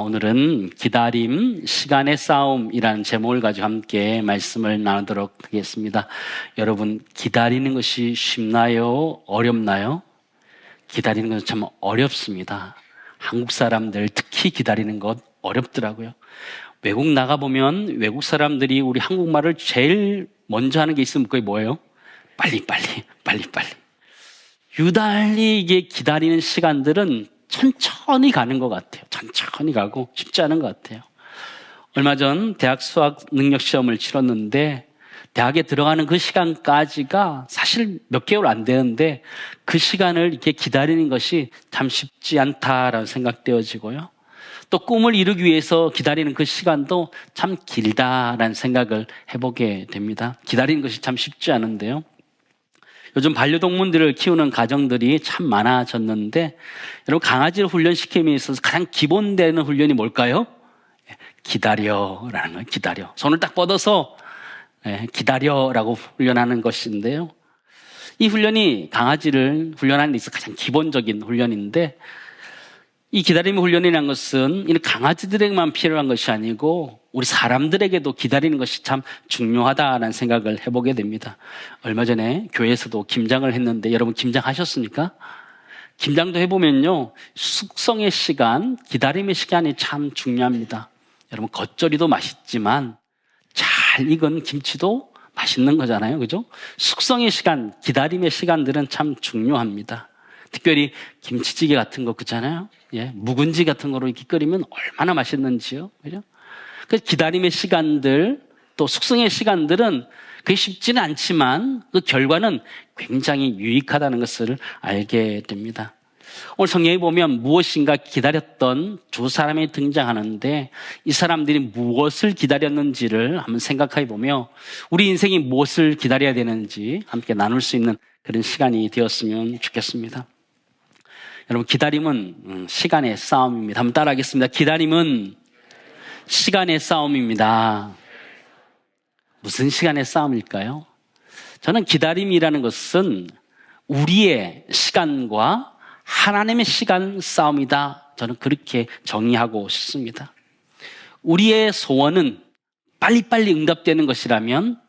오늘은 기다림, 시간의 싸움이라는 제목을 가지고 함께 말씀을 나누도록 하겠습니다. 여러분, 기다리는 것이 쉽나요? 어렵나요? 기다리는 것은 참 어렵습니다. 한국 사람들 특히 기다리는 것 어렵더라고요. 외국 나가보면 외국 사람들이 우리 한국말을 제일 먼저 하는 게 있으면 그게 뭐예요? 빨리빨리. 유달리 이게 기다리는 시간들은 천천히 가는 것 같아요. 천천히 가고 쉽지 않은 것 같아요. 얼마 전 대학 수학 능력 시험을 치렀는데 대학에 들어가는 그 시간까지가 사실 몇 개월 안 되는데 그 시간을 이렇게 기다리는 것이 참 쉽지 않다라는 생각되어지고요. 또 꿈을 이루기 위해서 기다리는 그 시간도 참 길다라는 생각을 해보게 됩니다. 기다리는 것이 참 쉽지 않은데요. 요즘 반려동물들을 키우는 가정들이 참 많아졌는데 여러분, 강아지를 훈련시킴에 있어서 가장 기본되는 훈련이 뭘까요? 기다려라는 거예요. 기다려. 손을 딱 뻗어서 기다려라고 훈련하는 것인데요. 이 훈련이 강아지를 훈련하는 데 있어서 가장 기본적인 훈련인데 이 기다림 훈련이라는 것은 이는 강아지들에게만 필요한 것이 아니고 우리 사람들에게도 기다리는 것이 참 중요하다라는 생각을 해보게 됩니다. 얼마 전에 교회에서도 김장을 했는데 여러분, 김장하셨습니까? 김장도 해보면요, 숙성의 시간, 기다림의 시간이 참 중요합니다. 여러분, 겉절이도 맛있지만 잘 익은 김치도 맛있는 거잖아요, 그죠? 숙성의 시간, 기다림의 시간들은 참 중요합니다. 특별히 김치찌개 같은 거 그렇잖아요. 묵은지 같은 거로 이렇게 끓이면 얼마나 맛있는지요, 그죠? 그 기다림의 시간들, 또 숙성의 시간들은 그게 쉽지는 않지만 그 결과는 굉장히 유익하다는 것을 알게 됩니다. 오늘 성경에 보면 무엇인가 기다렸던 두 사람이 등장하는데 이 사람들이 무엇을 기다렸는지를 한번 생각해 보며 우리 인생이 무엇을 기다려야 되는지 함께 나눌 수 있는 그런 시간이 되었으면 좋겠습니다. 여러분, 기다림은 시간의 싸움입니다. 한번 따라하겠습니다. 기다림은 시간의 싸움입니다. 무슨 시간의 싸움일까요? 저는 기다림이라는 것은 우리의 시간과 하나님의 시간 싸움이다. 저는 그렇게 정의하고 싶습니다. 우리의 소원은 빨리빨리 응답되는 것이라면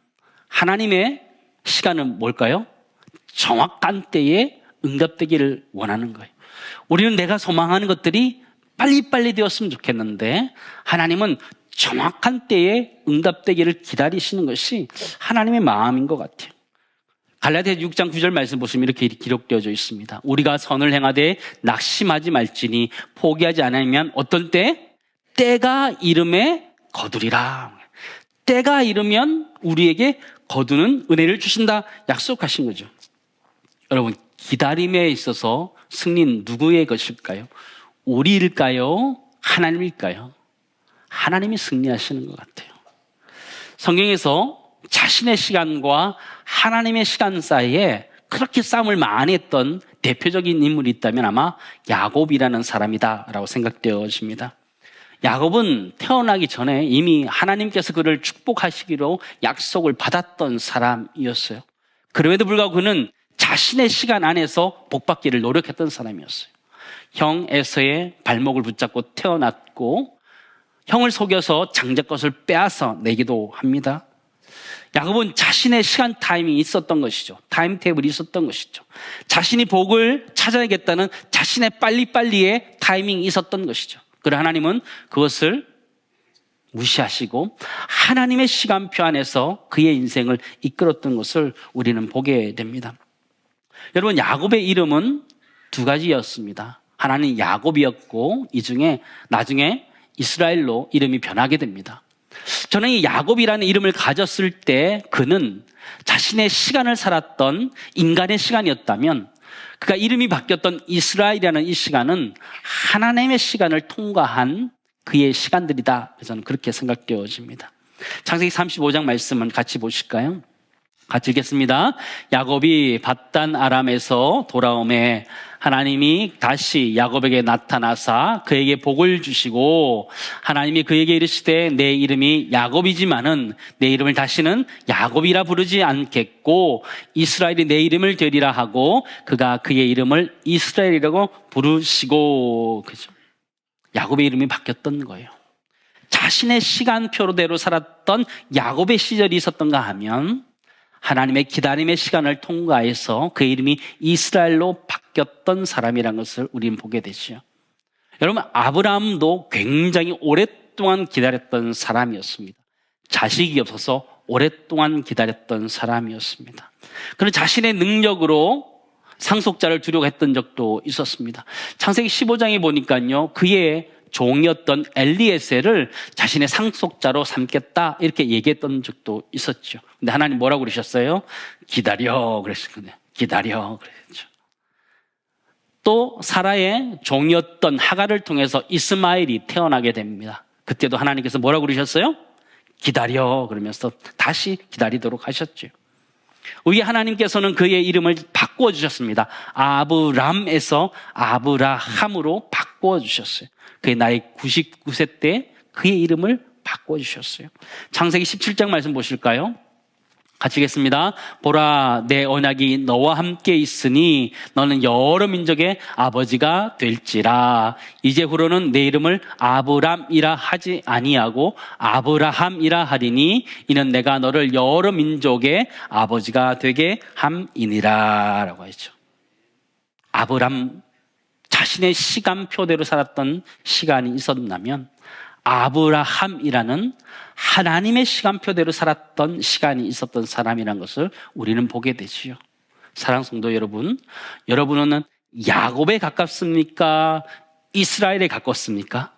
하나님의 시간은 뭘까요? 정확한 때에 응답되기를 원하는 거예요. 우리는 내가 소망하는 것들이 빨리빨리 되었으면 좋겠는데 하나님은 정확한 때에 응답되기를 기다리시는 것이 하나님의 마음인 것 같아요. 갈라디아 6장 9절 말씀 보시면 이렇게 기록되어져 있습니다. 우리가 선을 행하되 낙심하지 말지니 포기하지 않으면 어떤 때? 때가 이름에 거두리라. 때가 이르면 우리에게 거두는 은혜를 주신다 약속하신 거죠. 여러분, 기다림에 있어서 승리는 누구의 것일까요? 우리일까요? 하나님일까요? 하나님이 승리하시는 것 같아요. 성경에서 자신의 시간과 하나님의 시간 사이에 그렇게 싸움을 많이 했던 대표적인 인물이 있다면 아마 야곱이라는 사람이다라고 생각되어집니다. 야곱은 태어나기 전에 이미 하나님께서 그를 축복하시기로 약속을 받았던 사람이었어요. 그럼에도 불구하고 그는 자신의 시간 안에서 복받기를 노력했던 사람이었어요. 형 에서의 발목을 붙잡고 태어났고 형을 속여서 장자것을 빼앗아 내기도 합니다. 야곱은 자신의 시간 타임이 있었던 것이죠. 타임테이블이 있었던 것이죠. 자신이 복을 찾아야겠다는 자신의 빨리빨리의 타이밍이 있었던 것이죠. 그러나 하나님은 그것을 무시하시고 하나님의 시간표 안에서 그의 인생을 이끌었던 것을 우리는 보게 됩니다. 여러분, 야곱의 이름은 두 가지였습니다. 하나는 야곱이었고 이 중에 나중에 이스라엘로 이름이 변하게 됩니다. 저는 이 야곱이라는 이름을 가졌을 때 그는 자신의 시간을 살았던 인간의 시간이었다면 그가 이름이 바뀌었던 이스라엘이라는 이 시간은 하나님의 시간을 통과한 그의 시간들이다. 저는 그렇게 생각되어집니다. 창세기 35장 말씀은 같이 보실까요? 같이 읽겠습니다. 야곱이 밧단 아람에서 돌아오매 하나님이 다시 야곱에게 나타나사 그에게 복을 주시고 하나님이 그에게 이르시되 내 이름이 야곱이지만은 내 이름을 다시는 야곱이라 부르지 않겠고 이스라엘이 내 이름을 되리라 하고 그가 그의 이름을 이스라엘이라고 부르시고. 그죠? 야곱의 이름이 바뀌었던 거예요. 자신의 시간표대로 살았던 야곱의 시절이 있었던가 하면 하나님의 기다림의 시간을 통과해서 그의 이름이 이스라엘로 바뀌었던 사람이라는 것을 우리는 보게 되죠. 여러분, 아브라함도 굉장히 오랫동안 기다렸던 사람이었습니다. 자식이 없어서 오랫동안 기다렸던 사람이었습니다. 그는 자신의 능력으로 상속자를 두려고 했던 적도 있었습니다. 창세기 15장에 보니까요, 그의 종이었던 엘리에셀을 자신의 상속자로 삼겠다 이렇게 얘기했던 적도 있었죠. 근데 하나님 뭐라고 그러셨어요? 기다려 그랬거든요. 기다려 그랬죠. 또 사라의 종이었던 하갈을 통해서 이스마엘이 태어나게 됩니다. 그때도 하나님께서 뭐라고 그러셨어요? 기다려 그러면서 다시 기다리도록 하셨죠. 우리 하나님께서는 그의 이름을 바꿔주셨습니다. 아브람에서 아브라함으로 바꿔주셨어요. 그의 나이 99세 때 그의 이름을 바꿔주셨어요. 창세기 17장 말씀 보실까요? 같이 읽겠습니다. 보라, 내 언약이 너와 함께 있으니 너는 여러 민족의 아버지가 될지라. 이제후로는 내 이름을 아브람이라 하지 아니하고 아브라함이라 하리니 이는 내가 너를 여러 민족의 아버지가 되게 함이니라 라고 하죠. 아브람, 자신의 시간표대로 살았던 시간이 있었다면 아브라함이라는 하나님의 시간표대로 살았던 시간이 있었던 사람이라는 것을 우리는 보게 되지요. 사랑하는 성도 여러분, 여러분은 야곱에 가깝습니까? 이스라엘에 가깝습니까?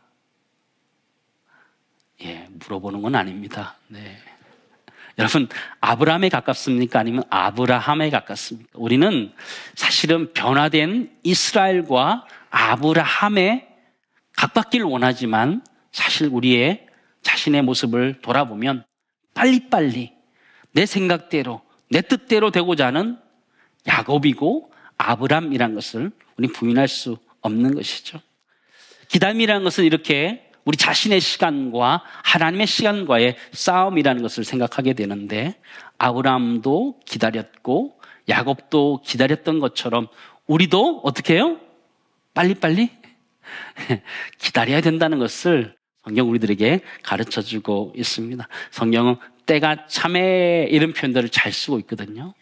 예, 물어보는 건 아닙니다. 네. 여러분, 아브라함에 가깝습니까? 아니면 아브라함에 가깝습니까? 우리는 사실은 변화된 이스라엘과 아브라함에 가깝기를 원하지만 사실 우리의 자신의 모습을 돌아보면 빨리빨리 내 생각대로 내 뜻대로 되고자 하는 야곱이고 아브람이라는 것을 우리 부인할 수 없는 것이죠. 기다림이라는 것은 이렇게 우리 자신의 시간과 하나님의 시간과의 싸움이라는 것을 생각하게 되는데 아브람도 기다렸고 야곱도 기다렸던 것처럼 우리도 어떻게 해요? 빨리빨리 기다려야 된다는 것을 성경 우리들에게 가르쳐주고 있습니다. 성경은 때가 참에 이런 표현들을 잘 쓰고 있거든요.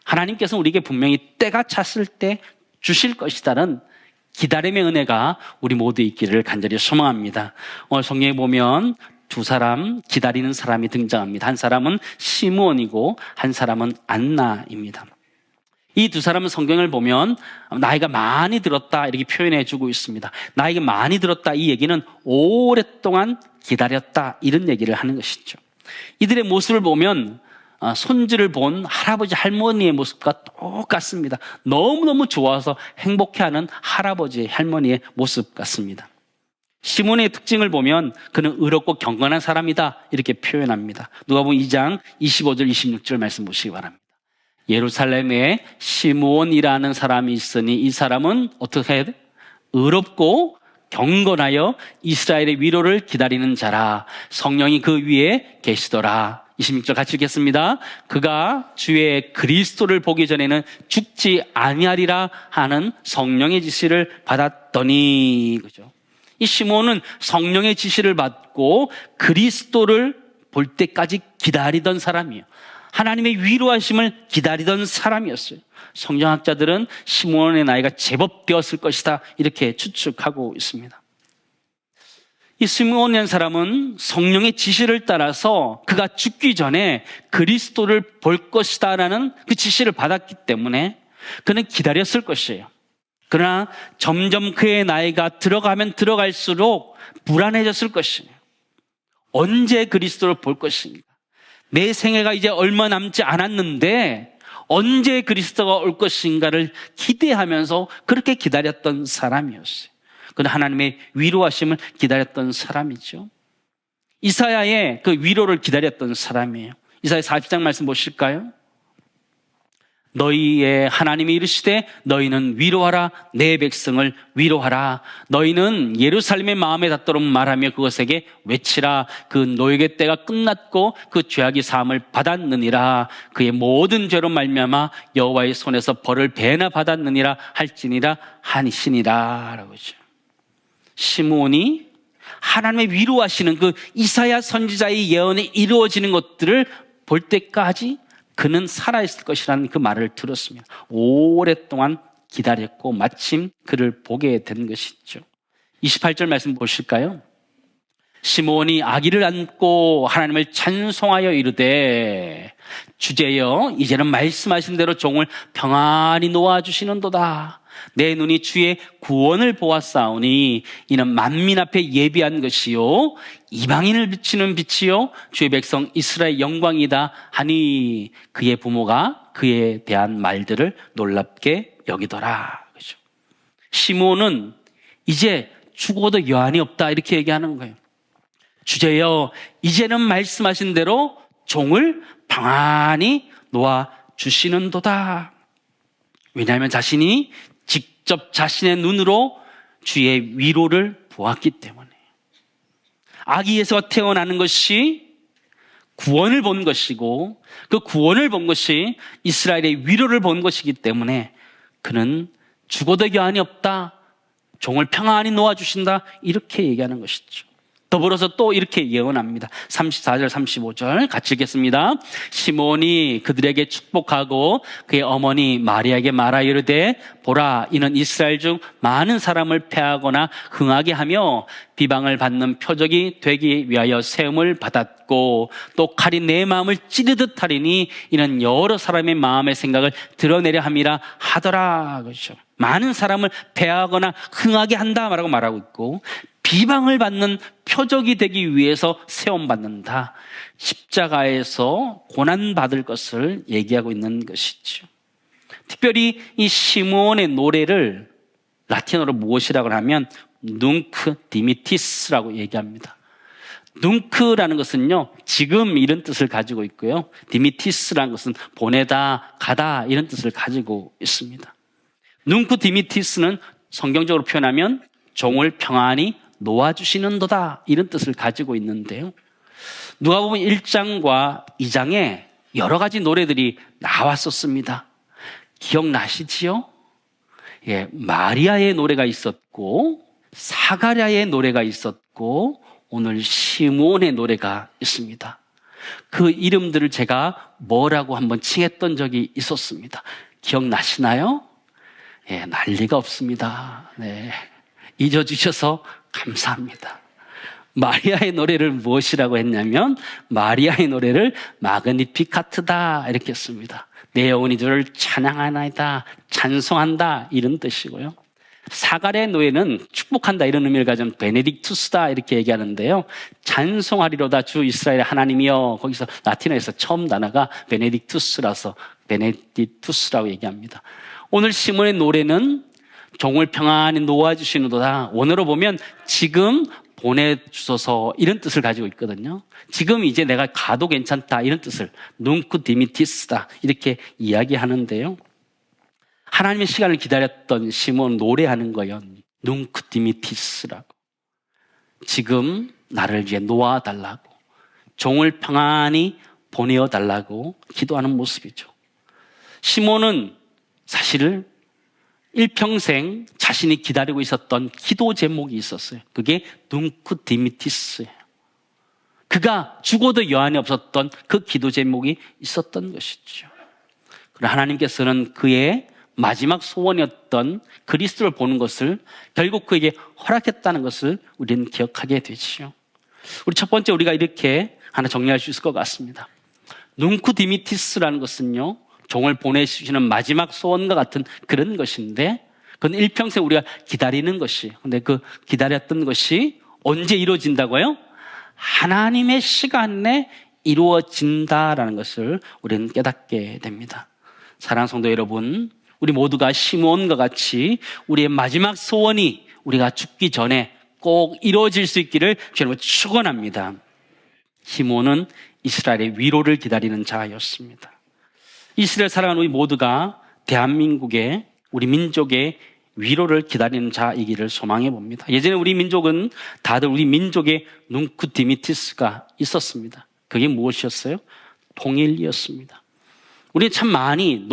하나님께서는 우리에게 분명히 때가 찼을 때 주실 것이다는 기다림의 은혜가 우리 모두 있기를 간절히 소망합니다. 오늘 성경에 보면 두 사람 기다리는 사람이 등장합니다. 한 사람은 시므온이고 한 사람은 안나입니다. 이 두 사람은 성경을 보면 나이가 많이 들었다 이렇게 표현해 주고 있습니다. 나이가 많이 들었다 이 얘기는 오랫동안 기다렸다 이런 얘기를 하는 것이죠. 이들의 모습을 보면 손주를 본 할아버지 할머니의 모습과 똑같습니다. 너무너무 좋아서 행복해하는 할아버지 할머니의 모습 같습니다. 시몬의 특징을 보면 그는 의롭고 경건한 사람이다 이렇게 표현합니다. 누가복음 2장 25절 26절 말씀 보시기 바랍니다. 예루살렘에 시므온이라는 사람이 있으니 이 사람은 어떻게 해야 돼? 의롭고 경건하여 이스라엘의 위로를 기다리는 자라. 성령이 그 위에 계시더라. 26절 같이 읽겠습니다. 그가 주의 그리스도를 보기 전에는 죽지 아니하리라 하는 성령의 지시를 받았더니, 그죠? 이 시므온은 성령의 지시를 받고 그리스도를 볼 때까지 기다리던 사람이에요. 하나님의 위로하심을 기다리던 사람이었어요. 성경학자들은 시므온의 나이가 제법 되었을 것이다 이렇게 추측하고 있습니다. 이 시므온이라는 사람은 성령의 지시를 따라서 그가 죽기 전에 그리스도를 볼 것이다 라는 그 지시를 받았기 때문에 그는 기다렸을 것이에요. 그러나 점점 그의 나이가 들어가면 들어갈수록 불안해졌을 것이에요. 언제 그리스도를 볼 것인가? 내 생애가 이제 얼마 남지 않았는데 언제 그리스도가 올 것인가를 기대하면서 그렇게 기다렸던 사람이었어요. 그는 하나님의 위로하심을 기다렸던 사람이죠. 이사야의 그 위로를 기다렸던 사람이에요. 이사야 40장 말씀 보실까요? 너희의 하나님이 이르시되 너희는 위로하라, 내 백성을 위로하라. 너희는 예루살렘의 마음에 닿도록 말하며 그것에게 외치라. 그 노역의 때가 끝났고 그 죄악이 사함을 받았느니라. 그의 모든 죄로 말미암아 여호와의 손에서 벌을 배나 받았느니라 할지니라 하시니라 라고 하죠. 시므온이 하나님의 위로하시는 그 이사야 선지자의 예언이 이루어지는 것들을 볼 때까지 그는 살아있을 것이라는 그 말을 들었습니다. 오랫동안 기다렸고 마침 그를 보게 된 것이죠. 28절 말씀 보실까요? 시므온이 아기를 안고 하나님을 찬송하여 이르되 주제여 이제는 말씀하신 대로 종을 평안히 놓아주시는도다. 내 눈이 주의 구원을 보았사오니 이는 만민 앞에 예비한 것이요 이방인을 비추는 빛이요 주의 백성 이스라엘 영광이다 하니 그의 부모가 그에 대한 말들을 놀랍게 여기더라. 그렇죠? 시므온은 이제 죽어도 여한이 없다 이렇게 얘기하는 거예요. 주제여 이제는 말씀하신 대로 종을 평안히 놓아주시는도다. 왜냐하면 자신이 직접 자신의 눈으로 주의 위로를 보았기 때문에. 아기에서 태어나는 것이 구원을 본 것이고 그 구원을 본 것이 이스라엘의 위로를 본 것이기 때문에 그는 죽어도 여한이 없다. 종을 평안히 놓아주신다. 이렇게 얘기하는 것이죠. 더불어서 또 이렇게 예언합니다. 34절 35절 같이 읽겠습니다. 시므온이 그들에게 축복하고 그의 어머니 마리아에게 말하 이르되 보라 이는 이스라엘 중 많은 사람을 패하거나 흥하게 하며 비방을 받는 표적이 되기 위하여 세움을 받았고 또 칼이 내 마음을 찌르듯 하리니 이는 여러 사람의 마음의 생각을 드러내려 함이라 하더라. 그렇죠. 많은 사람을 패하거나 흥하게 한다라고 말하고 있고 비방을 받는 표적이 되기 위해서 세움받는다. 십자가에서 고난받을 것을 얘기하고 있는 것이죠. 특별히 이 시므온의 노래를 라틴어로 무엇이라고 하면 눅 디미티스라고 얘기합니다. 눅라는 것은요 지금 이런 뜻을 가지고 있고요 디미티스라는 것은 보내다 가다 이런 뜻을 가지고 있습니다. 눅 디미티스는 성경적으로 표현하면 종을 평안히 놓아주시는도다 이런 뜻을 가지고 있는데요. 누가복음 1장과 2장에 여러 가지 노래들이 나왔었습니다. 기억나시지요? 예, 마리아의 노래가 있었고 사가랴의 노래가 있었고 오늘 시므온의 노래가 있습니다. 그 이름들을 제가 뭐라고 한번 칭했던 적이 있었습니다. 기억나시나요? 예, 난리가 없습니다. 네. 잊어주셔서 감사합니다. 마리아의 노래를 무엇이라고 했냐면 마리아의 노래를 마그니피카트다 이렇게 했습니다. 내 영혼이 주를 찬양하나이다, 찬송한다 이런 뜻이고요. 사가랴의 노래는 축복한다 이런 의미를 가진 베네딕투스다 이렇게 얘기하는데요. 찬송하리로다 주 이스라엘 하나님이여 거기서 라틴어에서 처음 단어가 베네딕투스라서 베네딕투스라고 얘기합니다. 오늘 시므온의 노래는 종을 평안히 놓아주시는도다. 원어로 보면 지금 보내주소서 이런 뜻을 가지고 있거든요. 지금 이제 내가 가도 괜찮다 이런 뜻을 눅 디미티스다 이렇게 이야기하는데요. 하나님의 시간을 기다렸던 시므온 노래하는 거예요. 눅 디미티스라고. 지금 나를 위해 놓아달라고 종을 평안히 보내어달라고 기도하는 모습이죠. 시므온은 사실 일평생 자신이 기다리고 있었던 기도 제목이 있었어요. 그게 눅 디미티스예요. 그가 죽어도 여한이 없었던 그 기도 제목이 있었던 것이죠. 그러나 하나님께서는 그의 마지막 소원이었던 그리스도를 보는 것을 결국 그에게 허락했다는 것을 우리는 기억하게 되죠. 우리 첫 번째 우리가 이렇게 하나 정리할 수 있을 것 같습니다. 눅 디미티스라는 것은요 종을 보내주시는 마지막 소원과 같은 그런 것인데 그건 일평생 우리가 기다리는 것이에요. 근데 그 기다렸던 것이 언제 이루어진다고요? 하나님의 시간에 이루어진다라는 것을 우리는 깨닫게 됩니다. 사랑하는 성도 여러분, 우리 모두가 시므온과 같이 우리의 마지막 소원이 우리가 죽기 전에 꼭 이루어질 수 있기를 주님으로 축원합니다. 시므온은 이스라엘의 위로를 기다리는 자였습니다. 이스라엘 사랑하는 우리 모두가 대한민국의 우리 민족의 위로를 기다리는 자이기를 소망해 봅니다. 예전에 우리 민족은 다들 우리 민족의 눅 디미티스가 있었습니다. 그게 무엇이었어요? 통일이었습니다. 우리는 참 많이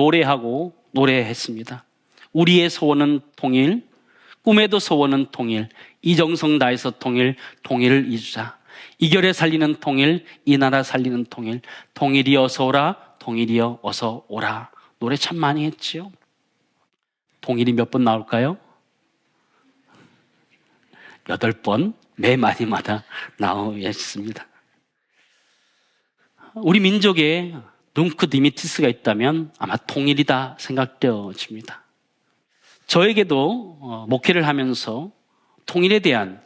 노래했습니다. 우리의 소원은 통일, 꿈에도 소원은 통일, 이정성 다해서 통일을 이루자. 이결에 살리는 통일, 이 나라 살리는 통일, 통일이 어서 오라, 통일이여 어서 오라. 노래 참 많이 했지요. 통일이 몇 번 나올까요? 8번, 매 마디마다 나오겠습니다. 우리 민족에 뭉크 디미티스가 있다면 아마 통일이다 생각되어집니다. 저에게도 목회를 하면서 통일에 대한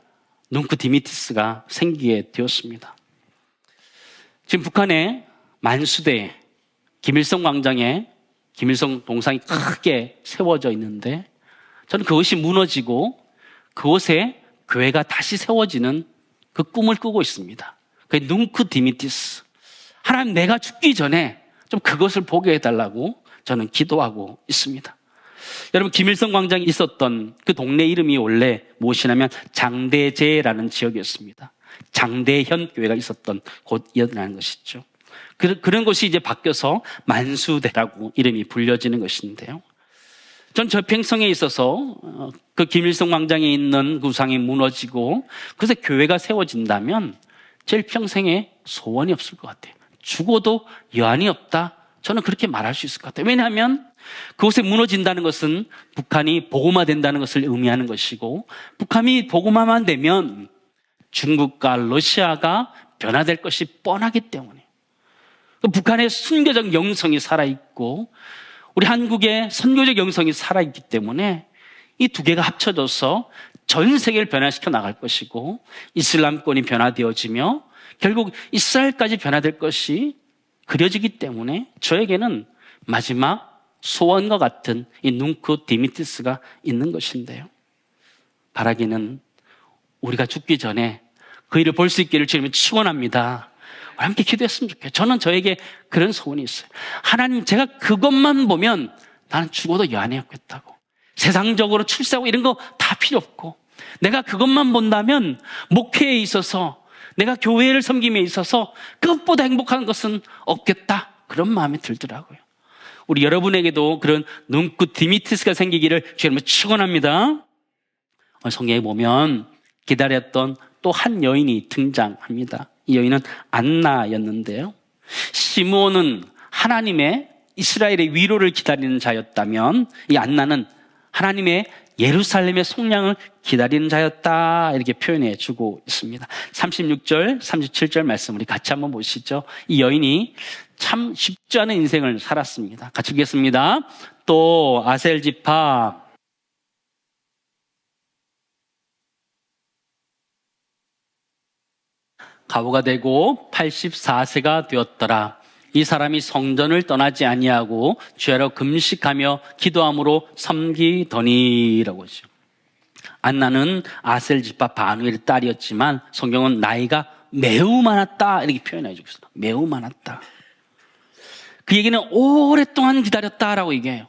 뭉크 디미티스가 생기게 되었습니다. 지금 북한의 만수대 김일성 광장에 김일성 동상이 크게 세워져 있는데 저는 그것이 무너지고 그곳에 교회가 다시 세워지는 그 꿈을 꾸고 있습니다. 그게 뭉크 디미티스. 하나님, 내가 죽기 전에 좀 그것을 보게 해달라고 저는 기도하고 있습니다. 여러분, 김일성 광장이 있었던 그 동네 이름이 원래 무엇이냐면 장대제라는 지역이었습니다. 장대현 교회가 있었던 곳이었다는 것이죠. 그런 곳이 이제 바뀌어서 만수대라고 이름이 불려지는 것인데요. 전 저 평성에 있어서 그 김일성 광장에 있는 그 우상이 무너지고 그래서 교회가 세워진다면 제 평생에 소원이 없을 것 같아요. 죽어도 여한이 없다. 저는 그렇게 말할 수 있을 것 같아요. 왜냐하면 그곳에 무너진다는 것은 북한이 복음화된다는 것을 의미하는 것이고, 북한이 복음화만 되면 중국과 러시아가 변화될 것이 뻔하기 때문에, 북한의 순교적 영성이 살아있고 우리 한국의 선교적 영성이 살아있기 때문에 이 두 개가 합쳐져서 전 세계를 변화시켜 나갈 것이고 이슬람권이 변화되어지며 결국 이스라엘까지 변화될 것이 그려지기 때문에 저에게는 마지막 소원과 같은 이 뭉크 디미티스가 있는 것인데요. 바라기는 우리가 죽기 전에 그 일을 볼 수 있기를 주님은 축원합니다. 함께 기도했으면 좋겠어요. 저는 저에게 그런 소원이 있어요. 하나님, 제가 그것만 보면 나는 죽어도 여한이 없겠다고. 세상적으로 출세하고 이런 거 다 필요 없고 내가 그것만 본다면 목회에 있어서 내가 교회를 섬김에 있어서 그것보다 행복한 것은 없겠다. 그런 마음이 들더라고요. 우리 여러분에게도 그런 뭉크 디미티스가 생기기를 주님은 축원합니다. 성경에 보면 기다렸던 또 한 여인이 등장합니다. 이 여인은 안나였는데요. 시므온은 하나님의 이스라엘의 위로를 기다리는 자였다면 이 안나는 하나님의 예루살렘의 속량을 기다리는 자였다. 이렇게 표현해 주고 있습니다. 36절, 37절 말씀 우리 같이 한번 보시죠. 이 여인이 참 쉽지 않은 인생을 살았습니다. 같이 읽겠습니다. 또 아셀 지파 과부가 되고 84세가 되었더라. 이 사람이 성전을 떠나지 아니하고 주야로 금식하며 기도함으로 섬기더니라고 하죠. 안나는 아셀 지파 바누엘의 딸이었지만 성경은 나이가 매우 많았다 이렇게 표현해 주고 있어요. 매우 많았다. 그 얘기는 오랫동안 기다렸다라고 얘기해요.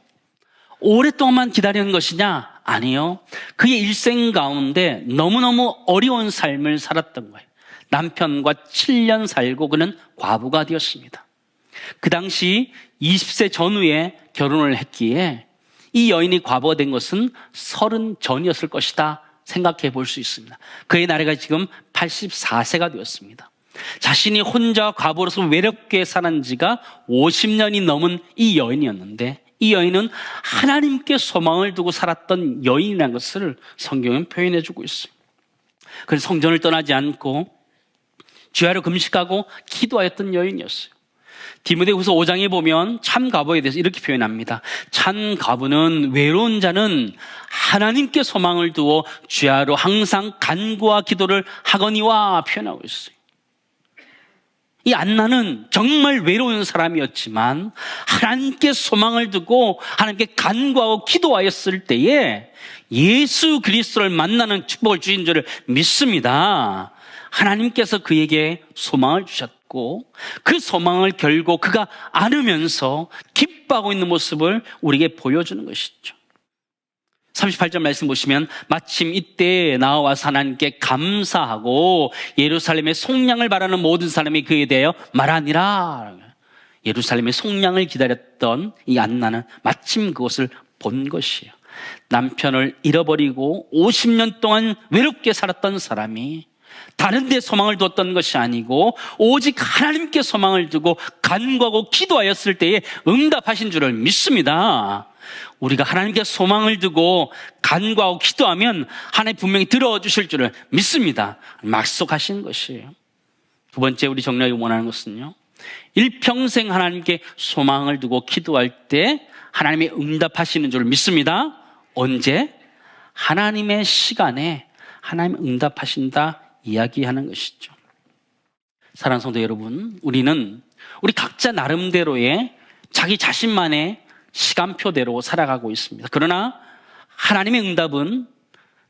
오랫동안만 기다리는 것이냐? 아니요. 그의 일생 가운데 너무너무 어려운 삶을 살았던 거예요. 남편과 7년 살고 그는 과부가 되었습니다. 그 당시 20세 전후에 결혼을 했기에 이 여인이 과부가 된 것은 30 전이었을 것이다 생각해 볼 수 있습니다. 그의 나이가 지금 84세가 되었습니다. 자신이 혼자 과부로서 외롭게 사는 지가 50년이 넘은 이 여인이었는데 이 여인은 하나님께 소망을 두고 살았던 여인이라는 것을 성경은 표현해 주고 있어요. 그래서 성전을 떠나지 않고 주야로 금식하고 기도하였던 여인이었어요. 디모데후서 5장에 보면 참 과부에 대해서 이렇게 표현합니다. 참 과부는 외로운 자는 하나님께 소망을 두어 주야로 항상 간구와 기도를 하거니와 표현하고 있어요. 이 안나는 정말 외로운 사람이었지만 하나님께 소망을 두고 하나님께 간구하고 기도하였을 때에 예수 그리스도를 만나는 축복을 주신 줄을 믿습니다. 하나님께서 그에게 소망을 주셨고 그 소망을 결국 그가 안으면서 기뻐하고 있는 모습을 우리에게 보여주는 것이죠. 38절 말씀 보시면 마침 이때 나와서 하나님께 감사하고 예루살렘의 속량을 바라는 모든 사람이 그에 대하여 말하니라. 예루살렘의 속량을 기다렸던 이 안나는 마침 그것을 본 것이에요. 남편을 잃어버리고 50년 동안 외롭게 살았던 사람이 다른 데 소망을 뒀던 것이 아니고 오직 하나님께 소망을 두고 간구하고 기도하였을 때에 응답하신 줄을 믿습니다. 우리가 하나님께 소망을 두고 간구하고 기도하면 하나님 분명히 들어주실 줄을 믿습니다. 약속하신 것이에요. 두 번째 우리 정리하기 원하는 것은요, 일평생 하나님께 소망을 두고 기도할 때 하나님이 응답하시는 줄을 믿습니다. 언제? 하나님의 시간에 하나님 응답하신다 이야기하는 것이죠. 사랑하는 성도 여러분, 우리는 우리 각자 나름대로의 자기 자신만의 시간표대로 살아가고 있습니다. 그러나 하나님의 응답은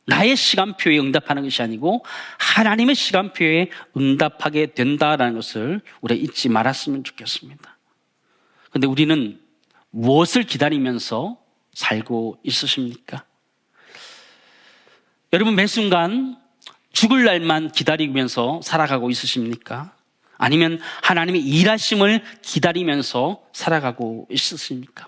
나의 시간표에 응답하는 것이 아니고 하나님의 시간표에 응답하게 된다라는 것을 우리가 잊지 말았으면 좋겠습니다. 그런데 우리는 무엇을 기다리면서 살고 있으십니까? 여러분, 매 순간 죽을 날만 기다리면서 살아가고 있으십니까? 아니면 하나님의 일하심을 기다리면서 살아가고 있으십니까?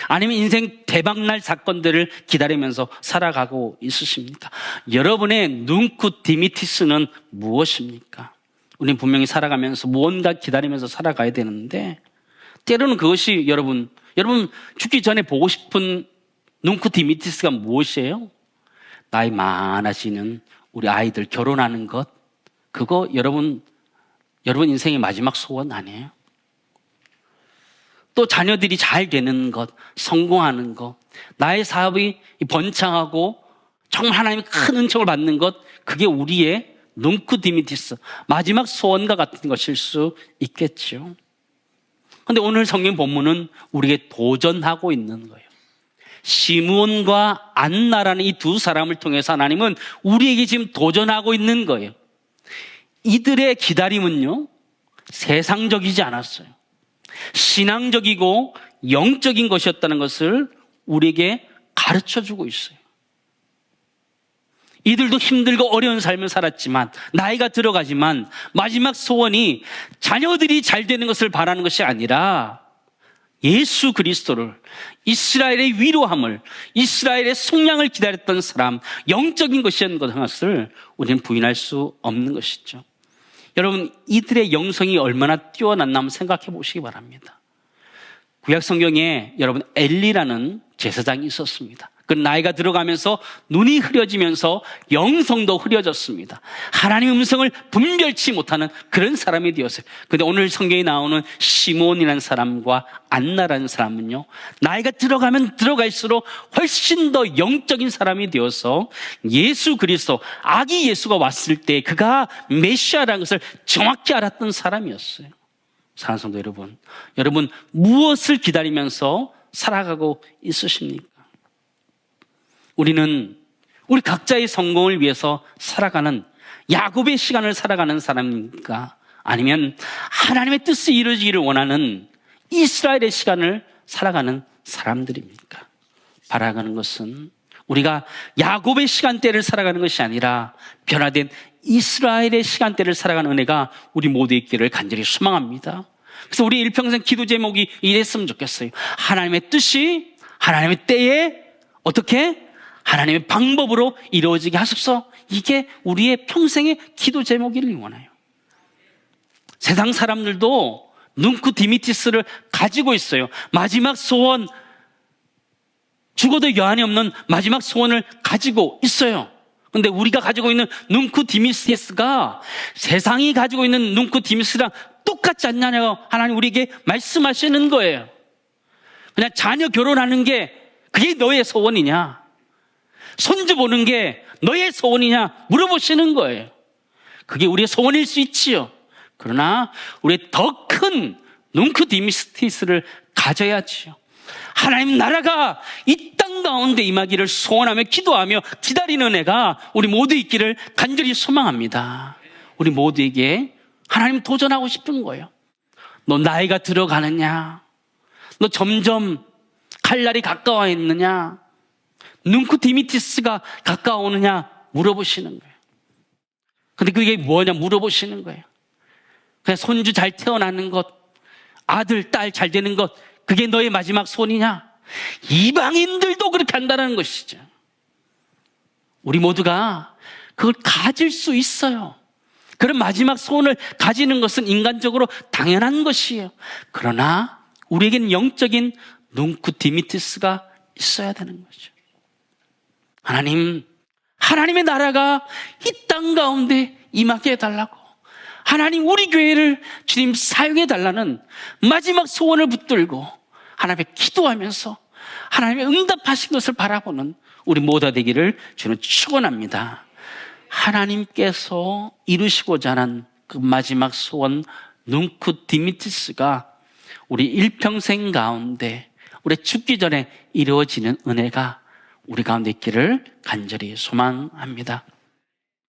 아니면 인생 대박날 사건들을 기다리면서 살아가고 있으십니까? 여러분의 눈코 디미티스는 무엇입니까? 우리는 분명히 살아가면서 무언가 기다리면서 살아가야 되는데, 때로는 그것이 여러분 죽기 전에 보고 싶은 눈코 디미티스가 무엇이에요? 나이 많아지는 우리 아이들 결혼하는 것, 그거 여러분 인생의 마지막 소원 아니에요? 또 자녀들이 잘 되는 것, 성공하는 것, 나의 사업이 번창하고 정말 하나님의 큰 은총을 받는 것, 그게 우리의 눈코 디미티스, 마지막 소원과 같은 것일 수 있겠죠. 그런데 오늘 성경 본문은 우리에게 도전하고 있는 거예요. 시므온과 안나라는 이 두 사람을 통해서 하나님은 우리에게 지금 도전하고 있는 거예요. 이들의 기다림은요, 세상적이지 않았어요. 신앙적이고 영적인 것이었다는 것을 우리에게 가르쳐주고 있어요. 이들도 힘들고 어려운 삶을 살았지만, 나이가 들어가지만 마지막 소원이 자녀들이 잘 되는 것을 바라는 것이 아니라 예수 그리스도를, 이스라엘의 위로함을, 이스라엘의 속량을 기다렸던 사람, 영적인 것이었는 것을 우리는 부인할 수 없는 것이죠. 여러분, 이들의 영성이 얼마나 뛰어났나 한번 생각해 보시기 바랍니다. 구약 성경에 여러분 엘리라는 제사장이 있었습니다. 그 나이가 들어가면서 눈이 흐려지면서 영성도 흐려졌습니다. 하나님의 음성을 분별치 못하는 그런 사람이 되었어요. 그런데 오늘 성경에 나오는 시몬이라는 사람과 안나라는 사람은요, 나이가 들어가면 들어갈수록 훨씬 더 영적인 사람이 되어서 예수 그리스도, 아기 예수가 왔을 때 그가 메시아라는 것을 정확히 알았던 사람이었어요. 사랑하는 성도 여러분 무엇을 기다리면서 살아가고 있으십니까? 우리는 우리 각자의 성공을 위해서 살아가는 야곱의 시간을 살아가는 사람입니까? 아니면 하나님의 뜻이 이루어지기를 원하는 이스라엘의 시간을 살아가는 사람들입니까? 바라가는 것은 우리가 야곱의 시간대를 살아가는 것이 아니라 변화된 이스라엘의 시간대를 살아가는 은혜가 우리 모두에 있기를 간절히 소망합니다. 그래서 우리 일평생 기도 제목이 이랬으면 좋겠어요. 하나님의 뜻이 하나님의 때에 어떻게? 하나님의 방법으로 이루어지게 하소서. 이게 우리의 평생의 기도 제목이길 원해요. 세상 사람들도 눈코 디미티스를 가지고 있어요. 마지막 소원, 죽어도 여한이 없는 마지막 소원을 가지고 있어요. 그런데 우리가 가지고 있는 눈코 디미티스가 세상이 가지고 있는 눈코 디미티스랑 똑같지 않냐고 하나님 우리에게 말씀하시는 거예요. 그냥 자녀 결혼하는 게 그게 너의 소원이냐? 손주 보는 게 너의 소원이냐 물어보시는 거예요. 그게 우리의 소원일 수 있지요. 그러나 우리 더 큰 눈코 디미티스를 가져야지요. 하나님 나라가 이 땅 가운데 임하기를 소원하며 기도하며 기다리는 애가 우리 모두 있기를 간절히 소망합니다. 우리 모두에게 하나님 도전하고 싶은 거예요. 너 나이가 들어가느냐? 너 점점 갈 날이 가까워 있느냐? 눈코 디미티스가 가까워오느냐 물어보시는 거예요. 근데 그게 뭐냐 물어보시는 거예요. 그냥 손주 잘 태어나는 것, 아들, 딸 잘 되는 것, 그게 너의 마지막 소원이냐? 이방인들도 그렇게 한다는 것이죠. 우리 모두가 그걸 가질 수 있어요. 그런 마지막 소원을 가지는 것은 인간적으로 당연한 것이에요. 그러나 우리에게는 영적인 뭉크 디미티스가 있어야 되는 거죠. 하나님의 나라가 이 땅 가운데 임하게 해달라고, 하나님 우리 교회를 주님 사용해 달라는 마지막 소원을 붙들고 하나님께 기도하면서 하나님의 응답하신 것을 바라보는 우리 모두가 되기를 주는 축원합니다. 하나님께서 이루시고자 하는 그 마지막 소원 뭉크 디미티스가 우리 일평생 가운데 우리 죽기 전에 이루어지는 은혜가 우리 가운데 있기를 간절히 소망합니다.